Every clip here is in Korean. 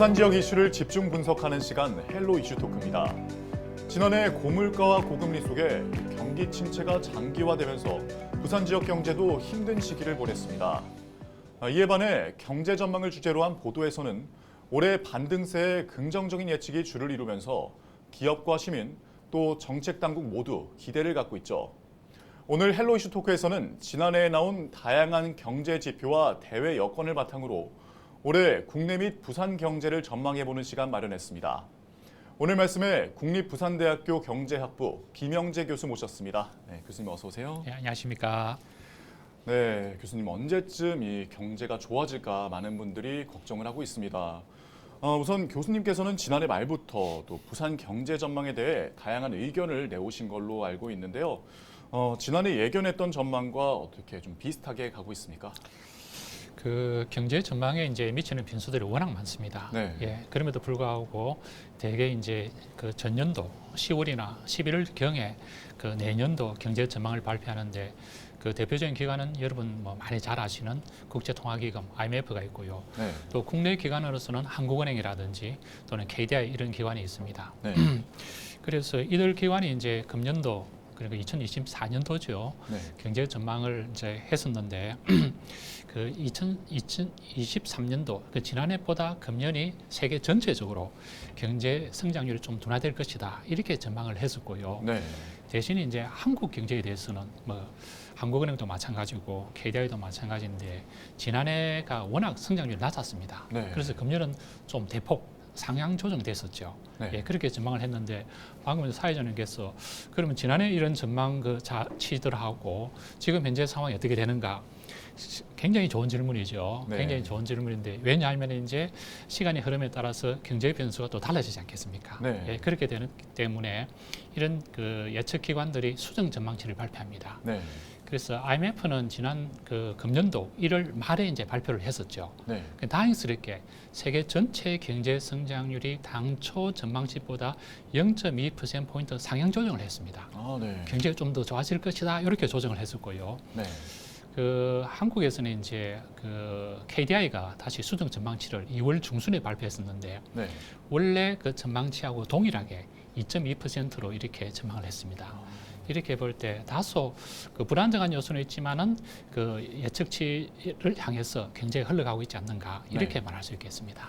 부산 지역 이슈를 집중 분석하는 시간 헬로 이슈 토크입니다. 지난해 고물가와 고금리 속에 경기 침체가 장기화되면서 부산 지역 경제도 힘든 시기를 보냈습니다. 이에 반해 경제 전망을 주제로 한 보도에서는 올해 반등세의 긍정적인 예측이 주를 이루면서 기업과 시민 또 정책 당국 모두 기대를 갖고 있죠. 오늘 헬로 이슈 토크에서는 지난해에 나온 다양한 경제 지표와 대외 여건을 바탕으로 올해 국내 및 부산 경제를 전망해보는 시간 마련했습니다. 오늘 말씀에 국립부산대학교 경제학부 김영재 교수 모셨습니다. 네, 교수님 어서 오세요. 네, 안녕하십니까. 네, 교수님 언제쯤 이 경제가 좋아질까 많은 분들이 걱정을 하고 있습니다. 우선 교수님께서는 지난해 말부터 또 부산 경제 전망에 대해 다양한 의견을 내오신 걸로 알고 있는데요. 지난해 예견했던 전망과 어떻게 좀 비슷하게 가고 있습니까? 그 경제 전망에 이제 미치는 변수들이 워낙 많습니다. 네. 예, 그럼에도 불구하고 대개 이제 그 전년도 10월이나 11월 경에 그 내년도 경제 전망을 발표하는데 그 대표적인 기관은 여러분 뭐 많이 잘 아시는 국제통화기금 IMF가 있고요. 네. 또 국내 기관으로서는 한국은행이라든지 또는 KDI 이런 기관이 있습니다. 네. 그래서 이들 기관이 이제 금년도 그러니까 2024년도죠. 네. 경제 전망을 이제 했었는데 그 2023년도 그 지난해보다 금년이 세계 전체적으로 경제 성장률이 좀 둔화될 것이다 이렇게 전망을 했었고요. 네. 대신 이제 한국 경제에 대해서는 뭐 한국은행도 마찬가지고 KDI도 마찬가지인데 지난해가 워낙 성장률이 낮았습니다. 네. 그래서 금년은 좀 대폭 상향 조정됐었죠. 네. 예, 그렇게 전망을 했는데 방금 사회자님께서 그러면 지난해 이런 전망 그 자치들하고 지금 현재 상황이 어떻게 되는가? 굉장히 좋은 질문이죠. 네. 굉장히 좋은 질문인데 왜냐하면 이제 시간의 흐름에 따라서 경제 변수가 또 달라지지 않겠습니까? 네. 예, 그렇게 되는 때문에 이런 그 예측 기관들이 수정 전망치를 발표합니다. 네. 그래서 IMF는 지난 그 금년도 1월 말에 이제 발표를 했었죠. 네. 다행스럽게 세계 전체 경제 성장률이 당초 전망치보다 0.2%포인트 상향 조정을 했습니다. 아, 네. 경제가 좀 더 좋아질 것이다 이렇게 조정을 했었고요. 네. 그 한국에서는 이제 그 KDI가 다시 수정 전망치를 2월 중순에 발표했었는데 네. 원래 그 전망치하고 동일하게 2.2%로 이렇게 전망을 했습니다. 이렇게 볼 때 다소 그 불안정한 요소는 있지만은 그 예측치를 향해서 경제가 흘러가고 있지 않는가 이렇게 네. 말할 수 있겠습니다.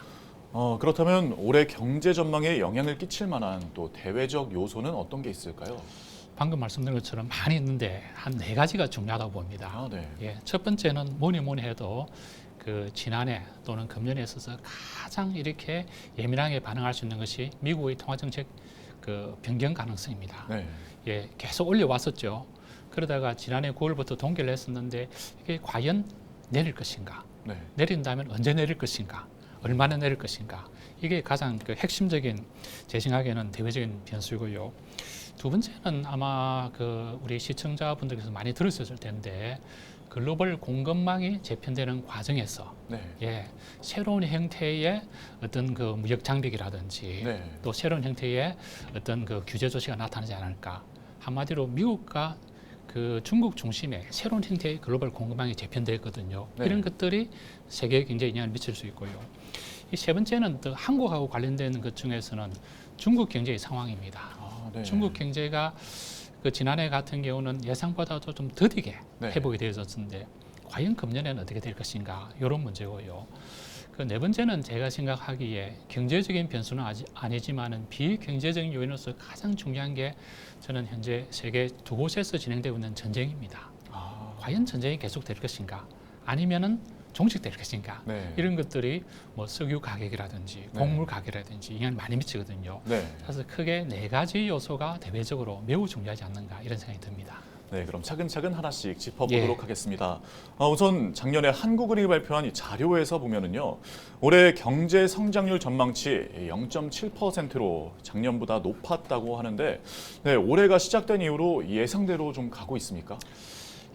그렇다면 올해 경제 전망에 영향을 끼칠 만한 또 대외적 요소는 어떤 게 있을까요? 방금 말씀드린 것처럼 많이 있는데 한 4가지가 중요하다고 봅니다. 아, 네. 예, 첫 번째는 뭐니 해도 그 지난해 또는 금년에 있어서 가장 이렇게 예민하게 반응할 수 있는 것이 미국의 통화정책 그 변경 가능성입니다. 네. 예, 계속 올려왔었죠. 그러다가 지난해 9월부터 동결을 했었는데 이게 과연 내릴 것인가? 네. 내린다면 언제 내릴 것인가? 얼마나 내릴 것인가? 이게 가장 그 핵심적인 제 생각에는 대외적인 변수고요. 두 번째는 아마 그 우리 시청자분들께서 많이 들으셨을 텐데 글로벌 공급망이 재편되는 과정에서 네. 예, 새로운 형태의 어떤 그 무역 장벽이라든지 네. 또 새로운 형태의 어떤 그 규제 조치가 나타나지 않을까. 한마디로 미국과 그 중국 중심의 새로운 형태의 글로벌 공급망이 재편되거든요. 네. 이런 것들이 세계 경제에 영향을 미칠 수 있고요. 이 세 번째는 또 한국하고 관련된 것 중에서는 중국 경제의 상황입니다. 아, 네. 중국 경제가 그 지난해 같은 경우는 예상보다도 좀 더디게 네. 회복이 되어졌는데 과연 금년에는 어떻게 될 것인가 이런 문제고요. 그 네 번째는 제가 생각하기에 경제적인 변수는 아니지만은 비경제적인 요인으로서 가장 중요한 게 저는 현재 세계 두 곳에서 진행되고 있는 전쟁입니다. 아, 과연 전쟁이 계속될 것인가 아니면은 종식될 것인가 네. 이런 것들이 뭐 석유 가격이라든지 곡물 가격이라든지 영향을 많이 미치거든요. 네. 그래서 크게 4가지 요소가 대외적으로 매우 중요하지 않는가 이런 생각이 듭니다. 네, 그럼 차근차근 하나씩 짚어보도록 예. 하겠습니다. 우선 작년에 한국은행이 발표한 이 자료에서 보면은요, 올해 경제 성장률 전망치 0.7%로 작년보다 높았다고 하는데, 네, 올해가 시작된 이후로 예상대로 좀 가고 있습니까?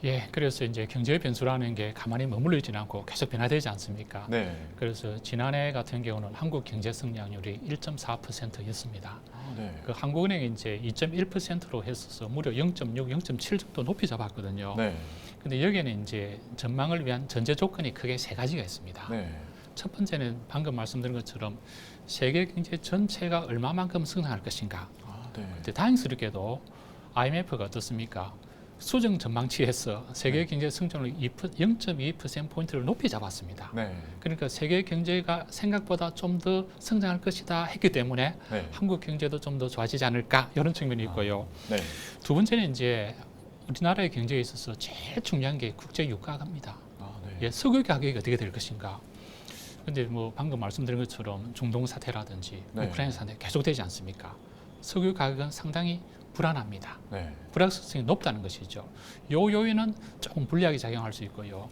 예, 그래서 이제 경제 변수라는 게 가만히 머물러 있지는 않고 계속 변화되지 않습니까? 네. 그래서 지난해 같은 경우는 한국 경제 성장률이 1.4%였습니다. 아, 네. 그 한국은행이 이제 2.1%로 했어서 무려 0.6, 0.7 정도 높이 잡았거든요. 네. 근데 여기에는 이제 전망을 위한 전제 조건이 크게 3가지가 있습니다. 네. 첫 번째는 방금 말씀드린 것처럼 세계 경제 전체가 얼마만큼 성장할 것인가. 네. 근데 다행스럽게도 IMF가 어떻습니까? 수정 전망치에서 세계 경제 성장률 0.2%포인트를 높이 잡았습니다. 네. 그러니까 세계 경제가 생각보다 좀 더 성장할 것이다 했기 때문에 네. 한국 경제도 좀 더 좋아지지 않을까 이런 측면이 있고요. 네. 두 번째는 이제 우리나라의 경제에 있어서 제일 중요한 게 국제 유가입니다. 네. 예, 석유 가격이 어떻게 될 것인가. 근데 뭐 방금 말씀드린 것처럼 중동 사태라든지 네. 우크라이나 사태 계속되지 않습니까? 석유 가격은 상당히 불안합니다. 네. 불확실성이 높다는 것이죠. 요 요인은 조금 불리하게 작용할 수 있고요.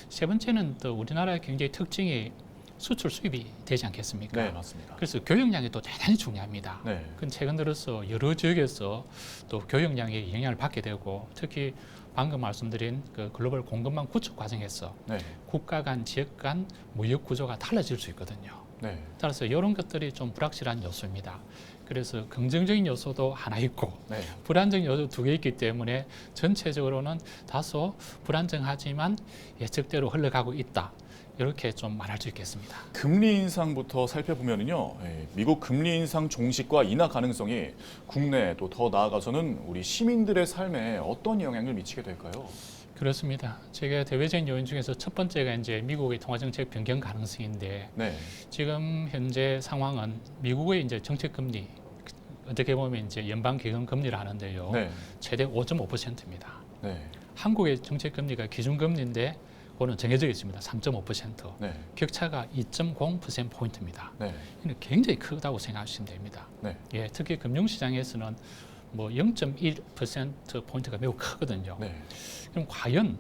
세 번째는 또 우리나라의 경제의 특징이 수출 수입이 되지 않겠습니까? 네, 맞습니다. 그래서 교역량이 또 대단히 중요합니다. 네. 근 최근 들어서 여러 지역에서 또 교역량에 영향을 받게 되고 특히 방금 말씀드린 그 글로벌 공급망 구축 과정에서 네. 국가 간 지역 간 무역 구조가 달라질 수 있거든요. 네. 따라서 이런 것들이 좀 불확실한 요소입니다. 그래서 긍정적인 요소도 하나 있고 네. 불안정적인 요소 두 개 있기 때문에 전체적으로는 다소 불안정하지만 예측대로 흘러가고 있다. 이렇게 좀 말할 수 있겠습니다. 금리 인상부터 살펴보면요, 미국 금리 인상 종식과 인하 가능성이 국내 또 더 나아가서는 우리 시민들의 삶에 어떤 영향을 미치게 될까요? 그렇습니다. 제가 대외적인 요인 중에서 첫 번째가 이제 미국의 통화정책 변경 가능성인데 네. 지금 현재 상황은 미국의 이제 정책 금리 어떻게 보면 이제 연방 기금 금리를 하는데요, 네. 최대 5.5%입니다. 네. 한국의 정책 금리가 기준 금리인데 그거는 정해져 있습니다. 3.5%. 네. 격차가 2.0%포인트입니다. 네. 이는 굉장히 크다고 생각하시면 됩니다. 네. 예, 특히 금융시장에서는 뭐 0.1%포인트가 매우 크거든요. 네. 그럼 과연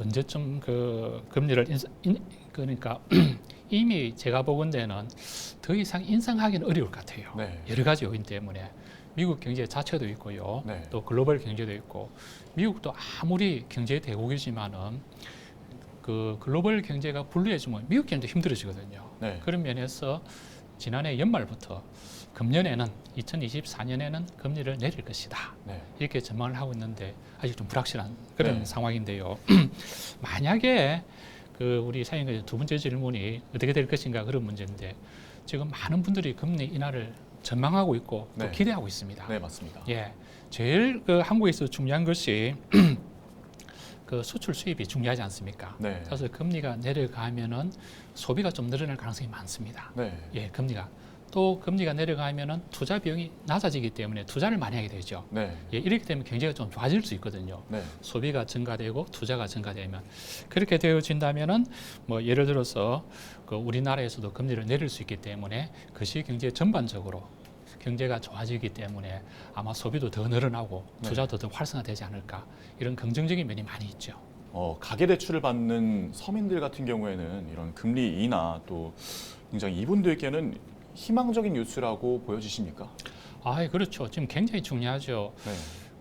언제쯤 그 금리를 그러니까 이미 제가 보건대는 더 이상 인상하기는 어려울 것 같아요. 네. 여러 가지 요인 때문에 미국 경제 자체도 있고요. 네. 또 글로벌 경제도 있고 미국도 아무리 경제 대국이지만은 그 글로벌 경제가 불리해지면 미국 경제도 힘들어지거든요. 네. 그런 면에서 지난해 연말부터 금년에는 2024년에는 금리를 내릴 것이다. 네. 이렇게 전망을 하고 있는데 아직 좀 불확실한 그런 네. 상황인데요. 만약에 그 우리 사연자 두 번째 질문이 어떻게 될 것인가 그런 문제인데 지금 많은 분들이 금리 인하를 전망하고 있고 또 네. 기대하고 있습니다. 네, 맞습니다. 예, 제일 그 한국에서 중요한 것이 그 수출 수입이 중요하지 않습니까? 네. 그래서 금리가 내려가면은 소비가 좀 늘어날 가능성이 많습니다. 네. 예, 금리가 또 금리가 내려가면은 투자 비용이 낮아지기 때문에 투자를 많이 하게 되죠. 네. 예, 이렇게 되면 경제가 좀 좋아질 수 있거든요. 네. 소비가 증가되고 투자가 증가되면 그렇게 되어진다면은 뭐 예를 들어서 그 우리나라에서도 금리를 내릴 수 있기 때문에 그시 경제 전반적으로 경제가 좋아지기 때문에 아마 소비도 더 늘어나고 네. 투자도 더 활성화되지 않을까 이런 긍정적인 면이 많이 있죠. 가계대출을 받는 서민들 같은 경우에는 이런 금리 인하 또 굉장히 이분들께는 희망적인 뉴스라고 보여지십니까? 아, 그렇죠. 지금 굉장히 중요하죠. 네.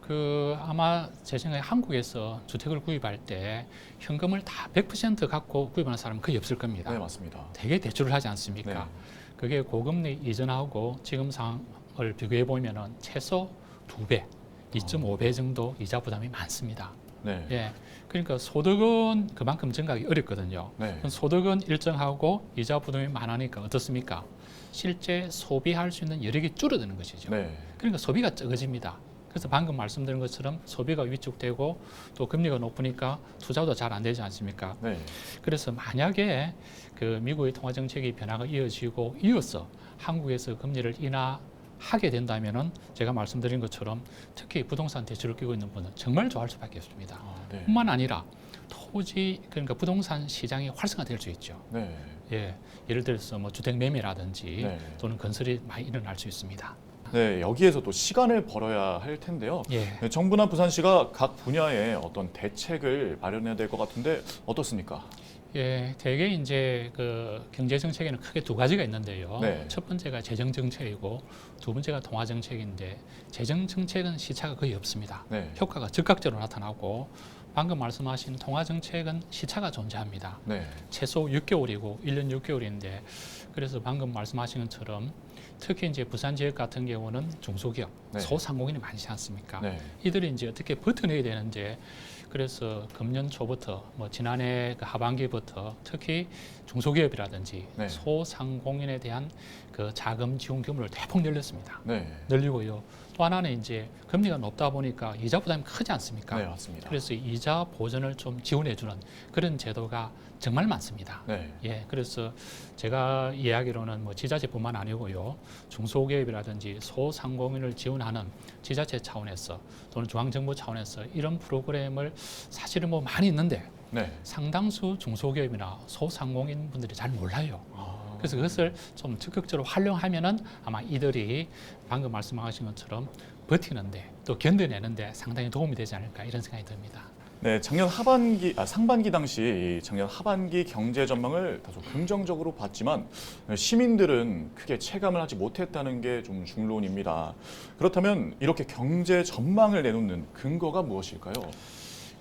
그 아마 제 생각에 한국에서 주택을 구입할 때 현금을 다 100% 갖고 구입하는 사람은 거의 없을 겁니다. 네, 맞습니다. 대개 대출을 하지 않습니까? 네. 그게 고금리 이전하고 지금 상황을 비교해 보면은 최소 2배, 2.5배 정도 이자 부담이 많습니다. 네. 예. 그러니까 소득은 그만큼 증가하기 어렵거든요. 네. 소득은 일정하고 이자 부담이 많으니까 어떻습니까? 실제 소비할 수 있는 여력이 줄어드는 것이죠. 네. 그러니까 소비가 적어집니다. 그래서 방금 말씀드린 것처럼 소비가 위축되고 또 금리가 높으니까 투자도 잘 안 되지 않습니까? 네. 그래서 만약에 그 미국의 통화 정책이 변화가 이어지고 이어서 한국에서 금리를 인하하게 된다면은 제가 말씀드린 것처럼 특히 부동산 대출을 끼고 있는 분은 정말 좋아할 수밖에 없습니다. 네. 뿐만 아니라 토지 그러니까 부동산 시장이 활성화될 수 있죠. 네. 예, 예를 들어서 뭐 주택 매매라든지 네. 또는 건설이 많이 일어날 수 있습니다. 네, 여기에서 또 시간을 벌어야 할 텐데요. 예. 네, 정부나 부산시가 각 분야에 어떤 대책을 마련해야 될 것 같은데 어떻습니까? 예, 대개 이제 그 경제 정책에는 크게 두 가지가 있는데요. 네. 첫 번째가 재정 정책이고 두 번째가 통화 정책인데 재정 정책은 시차가 거의 없습니다. 네. 효과가 즉각적으로 나타나고 방금 말씀하신 통화 정책은 시차가 존재합니다. 네. 최소 6개월이고 1년 6개월인데 그래서 방금 말씀하신 것처럼 특히 이제 부산 지역 같은 경우는 중소기업, 네. 소상공인이 많지 않습니까? 네. 이들이 이제 어떻게 버텨내야 되는데 그래서 금년 초부터 뭐 지난해 그 하반기부터 특히 중소기업이라든지 네. 소상공인에 대한 그 자금 지원 규모를 대폭 늘렸습니다. 네. 늘리고요. 또 하나는 이제 금리가 높다 보니까 이자 부담이 크지 않습니까? 네, 맞습니다. 그래서 이자 보전을 좀 지원해주는 그런 제도가 정말 많습니다. 네. 예, 그래서 제가 이야기로는 뭐 지자체뿐만 아니고요, 중소기업이라든지 소상공인을 지원하는 지자체 차원에서 또는 중앙정부 차원에서 이런 프로그램을 사실은 뭐 많이 있는데 네. 상당수 중소기업이나 소상공인 분들이 잘 몰라요. 그래서 그것을 좀 적극적으로 활용하면은 아마 이들이 방금 말씀하신 것처럼 버티는데 또 견뎌내는데 상당히 도움이 되지 않을까 이런 생각이 듭니다. 네, 상반기 당시 작년 하반기 경제 전망을 다소 긍정적으로 봤지만 시민들은 크게 체감을 하지 못했다는 게 좀 중론입니다. 그렇다면 이렇게 경제 전망을 내놓는 근거가 무엇일까요?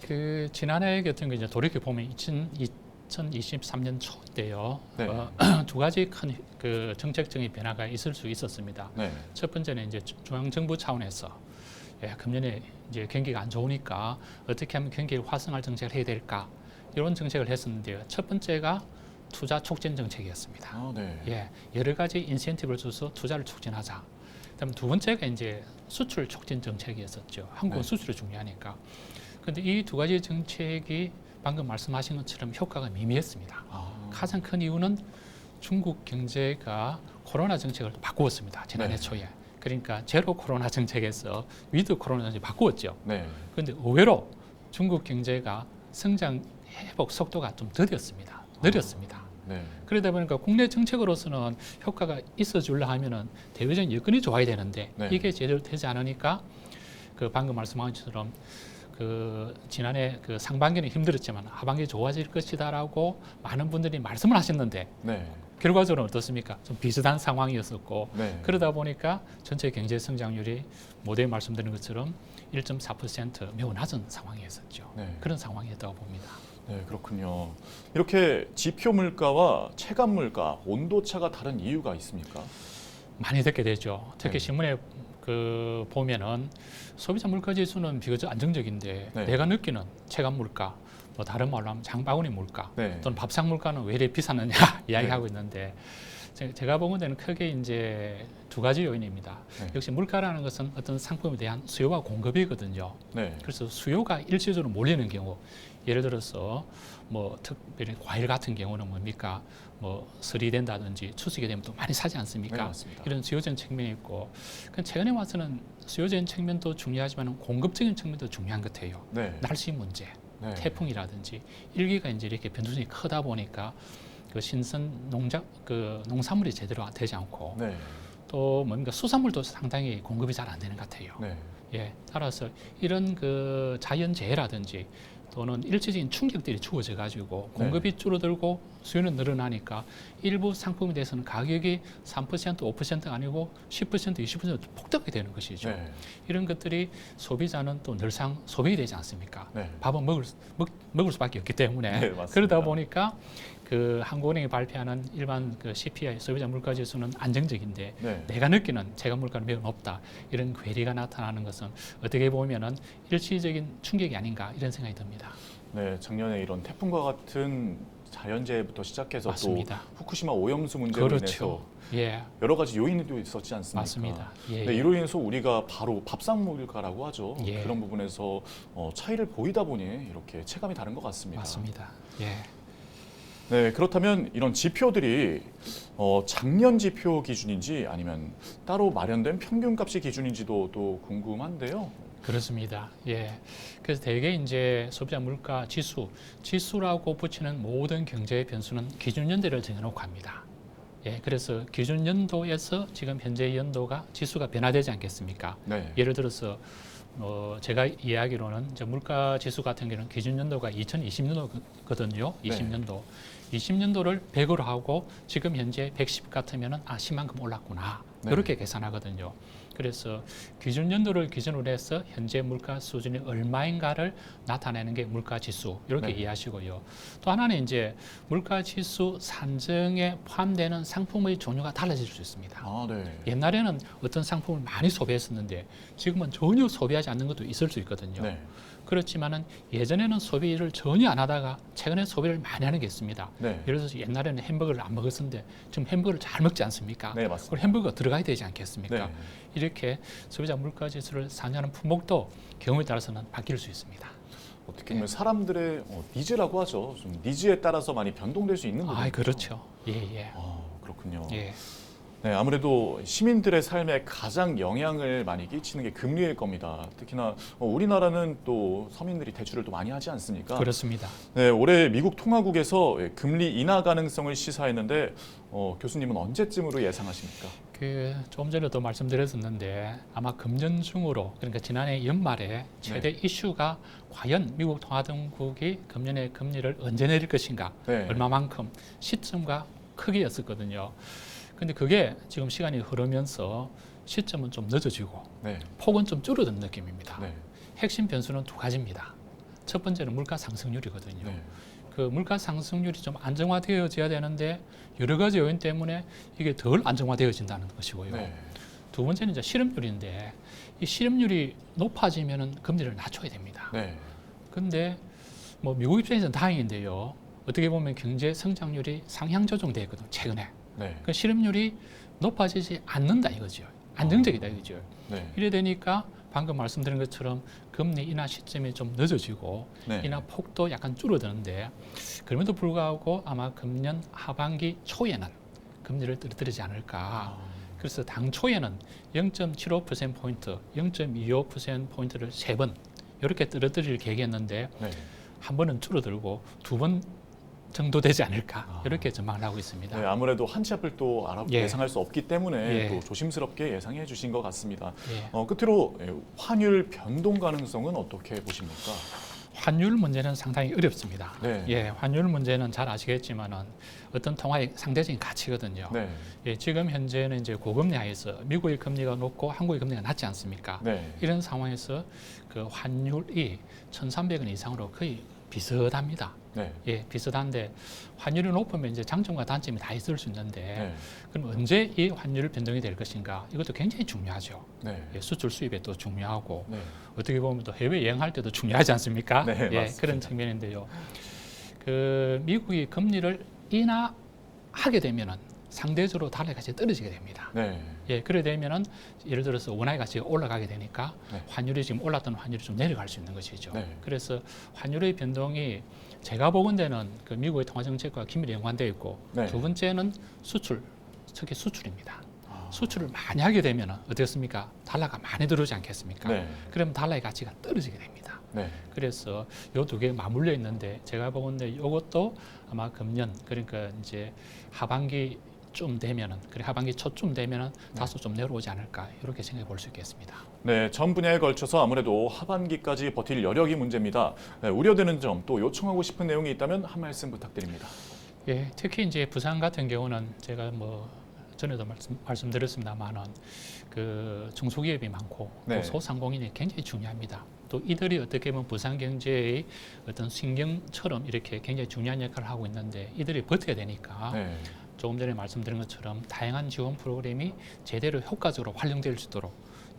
그 지난해 같은 거 이제 돌이켜 보면 2023년 초 때요. 네. 두 가지 큰 그 정책적인 변화가 있을 수 있었습니다. 네. 첫 번째는 이제 중앙 정부 차원에서 금년에 이제 경기가 안 좋으니까 어떻게 하면 경기를 활성화할 정책을 해야 될까 이런 정책을 했었는데요. 첫 번째가 투자 촉진 정책이었습니다. 아, 네. 여러 가지 인센티브를 줘서 투자를 촉진하자. 그다음 두 번째가 이제 수출 촉진 정책이었었죠. 한국은 네. 수출이 중요하니까. 그런데 이 두 가지 정책이 방금 말씀하신 것처럼 효과가 미미했습니다. 가장 큰 이유는 중국 경제가 코로나 정책을 바꾸었습니다. 지난해 네. 초에. 그러니까 제로 코로나 정책에서 위드 코로나 정책 바꾸었죠. 네. 그런데 의외로 중국 경제가 성장 회복 속도가 좀 더뎠습니다. 느렸습니다. 네. 그러다 보니까 국내 정책으로서는 효과가 있어 주려 하면은 대외적인 여건이 좋아야 되는데 네. 이게 제대로 되지 않으니까 그 방금 말씀하신 것처럼 그 지난해 그 상반기는 힘들었지만 하반기 좋아질 것이다라고 많은 분들이 말씀을 하셨는데 네. 결과적으로 어떻습니까? 좀 비슷한 상황이었었고 네. 그러다 보니까 전체 경제 성장률이 모두에 말씀드린 것처럼 1.4% 매우 낮은 상황이었었죠. 네. 그런 상황이었다고 봅니다. 네, 그렇군요. 이렇게 지표 물가와 체감 물가, 온도차가 다른 이유가 있습니까? 많이 듣게 되죠. 특히 네. 신문에 그 보면은 소비자 물가 지수는 비교적 안정적인데 네. 내가 느끼는 체감 물가, 뭐 다른 말로 하면 장바구니 물가 네. 또는 밥상 물가는 왜 이렇게 비싸느냐 이야기하고 있는데 제가 보는 데는 크게 이제 두 가지 요인입니다. 네. 역시 물가라는 것은 어떤 상품에 대한 수요와 공급이거든요. 네. 그래서 수요가 일시적으로 몰리는 경우, 예를 들어서 뭐 특별히 과일 같은 경우는 뭡니까? 뭐 설이 된다든지 추석이 되면 또 많이 사지 않습니까? 네, 맞습니다. 이런 수요적인 측면이 있고, 최근에 와서는 수요적인 측면도 중요하지만 공급적인 측면도 중요한 것 같아요. 네. 날씨 문제, 네. 태풍이라든지 일기가 이제 이렇게 변동성이 크다 보니까 그 신선 농산물이 제대로 되지 않고 네. 또 뭔가 수산물도 상당히 공급이 잘 안 되는 것 같아요. 네. 예, 따라서 이런 그 자연재해라든지 또는 일시적인 충격들이 주어져 가지고 공급이 줄어들고 수요는 늘어나니까 일부 상품에 대해서는 가격이 3%, 5%가 아니고 10%, 20% 폭등하게 되는 것이죠. 네. 이런 것들이 소비자는 또 늘상 소비가 되지 않습니까? 네. 밥은 먹을 수밖에 없기 때문에 네, 맞습니다. 그러다 보니까 그 한국은행이 발표하는 일반 그 CPI 소비자 물가 지수는 안정적인데 네. 내가 느끼는 체감 물가는 매우 높다 이런 괴리가 나타나는 것은 어떻게 보면은 일시적인 충격이 아닌가 이런 생각이 듭니다. 네, 작년에 이런 태풍과 같은 자연재해부터 시작해서 맞습니다. 또 후쿠시마 오염수 문제로 인해서 그렇죠. 예, 여러 가지 요인도 있었지 않습니까? 맞습니다. 예, 네, 이로 인해서 우리가 바로 밥상물가라고 하죠. 예. 그런 부분에서 차이를 보이다 보니 이렇게 체감이 다른 것 같습니다. 맞습니다. 예. 네, 그렇다면 이런 지표들이 작년 지표 기준인지 아니면 따로 마련된 평균값이 기준인지도 또 궁금한데요. 그렇습니다. 예. 그래서 대개 이제 소비자 물가 지수라고 붙이는 모든 경제의 변수는 기준 연도를 정해놓고 합니다. 예. 그래서 기준 연도에서 지금 현재 연도가 지수가 변화되지 않겠습니까? 네. 예를 들어서 제가 이야기로는 이제 물가 지수 같은 경우는 기준 연도가 2020년도거든요. 20년도. 20년도를 100으로 하고 지금 현재 110 같으면은 10만큼 올랐구나. 네. 이렇게 계산하거든요. 그래서 기준 연도를 기준으로 해서 현재 물가 수준이 얼마인가를 나타내는 게 물가 지수 이렇게 네. 이해하시고요. 또 하나는 이제 물가 지수 산정에 포함되는 상품의 종류가 달라질 수 있습니다. 아, 네. 옛날에는 어떤 상품을 많이 소비했었는데 지금은 전혀 소비하지 않는 것도 있을 수 있거든요. 네. 그렇지만은 예전에는 소비를 전혀 안 하다가 최근에 소비를 많이 하는 게 있습니다. 네. 예를 들어서 옛날에는 햄버거를 안 먹었었는데 지금 햄버거를 잘 먹지 않습니까? 네, 맞습니다. 그럼 햄버거가 들어가야 되지 않겠습니까? 네. 이렇게 소비자 물가지수를 상회하는 품목도 경우에 따라서는 바뀔 수 있습니다. 어떻게 보면 사람들의 니즈라고 하죠. 좀 니즈에 따라서 많이 변동될 수 있는 거죠. 그렇죠. 예. 그렇군요. 예. 네, 아무래도 시민들의 삶에 가장 영향을 많이 끼치는 게 금리일 겁니다. 특히나 우리나라는 또 서민들이 대출을 또 많이 하지 않습니까? 그렇습니다. 네, 올해 미국 통화국에서 금리 인하 가능성을 시사했는데 교수님은 언제쯤으로 예상하십니까? 조금 전에도 말씀드렸었는데 아마 금년 중으로 그러니까 지난해 연말에 최대 이슈가 과연 미국 통화당국이 금년에 금리를 언제 내릴 것인가, 네. 얼마만큼 시점과 크기였었거든요. 근데 그게 지금 시간이 흐르면서 시점은 좀 늦어지고 네. 폭은 좀 줄어든 느낌입니다. 네. 핵심 변수는 두 가지입니다. 첫 번째는 물가 상승률이거든요. 네. 그 물가 상승률이 좀 안정화되어져야 되는데 여러 가지 요인 때문에 이게 덜 안정화되어진다는 것이고요. 네. 두 번째는 이제 실업률인데 이 실업률이 높아지면은 금리를 낮춰야 됩니다. 네. 근데 뭐 미국 입장에서는 다행인데요. 어떻게 보면 경제 성장률이 상향 조정되거든요. 최근에. 네. 그 실업률이 높아지지 않는다 이거죠. 안정적이다 이거죠. 네. 이래 되니까 방금 말씀드린 것처럼 금리 인하 시점이 좀 늦어지고 네. 인하 폭도 약간 줄어드는데 그럼에도 불구하고 아마 금년 하반기 초에는 금리를 떨어뜨리지 않을까. 그래서 당초에는 0.75%포인트, 0.25%포인트를 3번 이렇게 떨어뜨릴 계획이었는데 네. 한 번은 줄어들고 2번 정도 되지 않을까 이렇게 전망을 하고 있습니다. 네, 아무래도 한 치 앞을 또 예. 예상할 수 없기 때문에 예. 또 조심스럽게 예상해 주신 것 같습니다. 예. 끝으로 환율 변동 가능성은 어떻게 보십니까? 환율 문제는 상당히 어렵습니다. 네. 예, 환율 문제는 잘 아시겠지만은 어떤 통화의 상대적인 가치거든요. 네. 예, 지금 현재는 이제 고금리 하에서 미국의 금리가 높고 한국의 금리가 낮지 않습니까? 네. 이런 상황에서 그 환율이 1,300원 이상으로 거의 비슷합니다. 네. 예, 비슷한데 환율이 높으면 이제 장점과 단점이 다 있을 수 있는데 네. 그럼 언제 이 환율 변동이 될 것인가? 이것도 굉장히 중요하죠. 네. 예, 수출 수입에 또 중요하고 네. 어떻게 보면 또 해외 여행할 때도 중요하지 않습니까? 네, 예, 맞습니다. 그런 측면인데요. 그 미국이 금리를 인하하게 되면은 상대적으로 달러의 가치가 떨어지게 됩니다. 네. 예, 그래 되면은 예를 들어서 원화의 가치가 올라가게 되니까 네. 환율이 지금 올랐던 환율이 좀 내려갈 수 있는 것이죠. 네. 그래서 환율의 변동이 제가 보건대는 그 미국의 통화 정책과 긴밀히 연관되어 있고 네. 두 번째는 수출, 특히 수출입니다. 아. 수출을 많이 하게 되면 어떻습니까? 달러가 많이 들어오지 않겠습니까? 네. 그럼 달러의 가치가 떨어지게 됩니다. 네. 그래서 요 두 개 맞물려 있는데 제가 보건대 이것도 아마 금년 그러니까 이제 하반기 좀 되면은 그래 하반기 초쯤 되면은 다소 좀 내려오지 않을까 이렇게 생각해 볼 수 있겠습니다. 네, 전 분야에 걸쳐서 아무래도 하반기까지 버틸 여력이 문제입니다. 네, 우려되는 점 또 요청하고 싶은 내용이 있다면 한 말씀 부탁드립니다. 예, 특히 이제 부산 같은 경우는 제가 뭐 전에도 말씀드렸습니다만은 그 중소기업이 많고 네. 또 소상공인이 굉장히 중요합니다. 또 이들이 어떻게 보면 부산 경제의 어떤 신경처럼 이렇게 굉장히 중요한 역할을 하고 있는데 이들이 버텨야 되니까 네. 조금 전에 말씀드린 것처럼 다양한 지원 프로그램이 제대로 효과적으로 활용될 수 있도록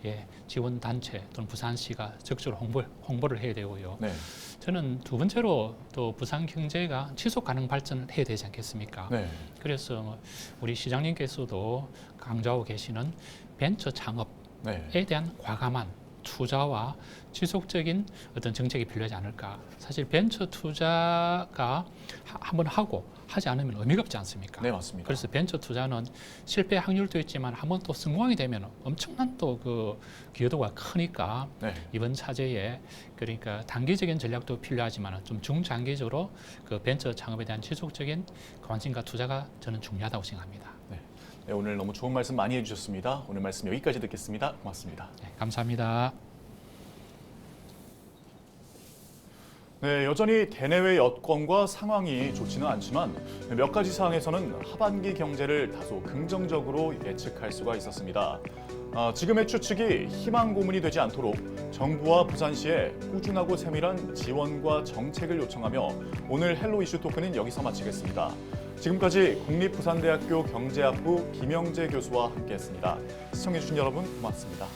예, 지원 단체 또는 부산시가 적극적으로 홍보를 해야 되고요. 네. 저는 두 번째로 또 부산 경제가 지속 가능 발전을 해야 되지 않겠습니까? 네. 그래서 우리 시장님께서도 강조하고 계시는 벤처 창업에 네. 대한 과감한 투자와 지속적인 어떤 정책이 필요하지 않을까. 사실 벤처 투자가 한번 하고 하지 않으면 의미가 없지 않습니까? 네, 맞습니다. 그래서 벤처 투자는 실패 확률도 있지만 한번 또 성공하게 되면 엄청난 또 그 기여도가 크니까 네. 이번 차제에 그러니까 단기적인 전략도 필요하지만 좀 중장기적으로 그 벤처 창업에 대한 지속적인 관심과 투자가 저는 중요하다고 생각합니다. 네, 오늘 너무 좋은 말씀 많이 해주셨습니다. 오늘 말씀 여기까지 듣겠습니다. 고맙습니다. 네, 감사합니다. 네, 여전히 대내외 여건과 상황이 좋지는 않지만 몇 가지 사항에서는 하반기 경제를 다소 긍정적으로 예측할 수가 있었습니다. 지금의 추측이 희망 고문이 되지 않도록 정부와 부산시에 꾸준하고 세밀한 지원과 정책을 요청하며 오늘 헬로 이슈 토크는 여기서 마치겠습니다. 지금까지 국립부산대학교 경제학부 김영재 교수와 함께했습니다. 시청해주신 여러분 고맙습니다.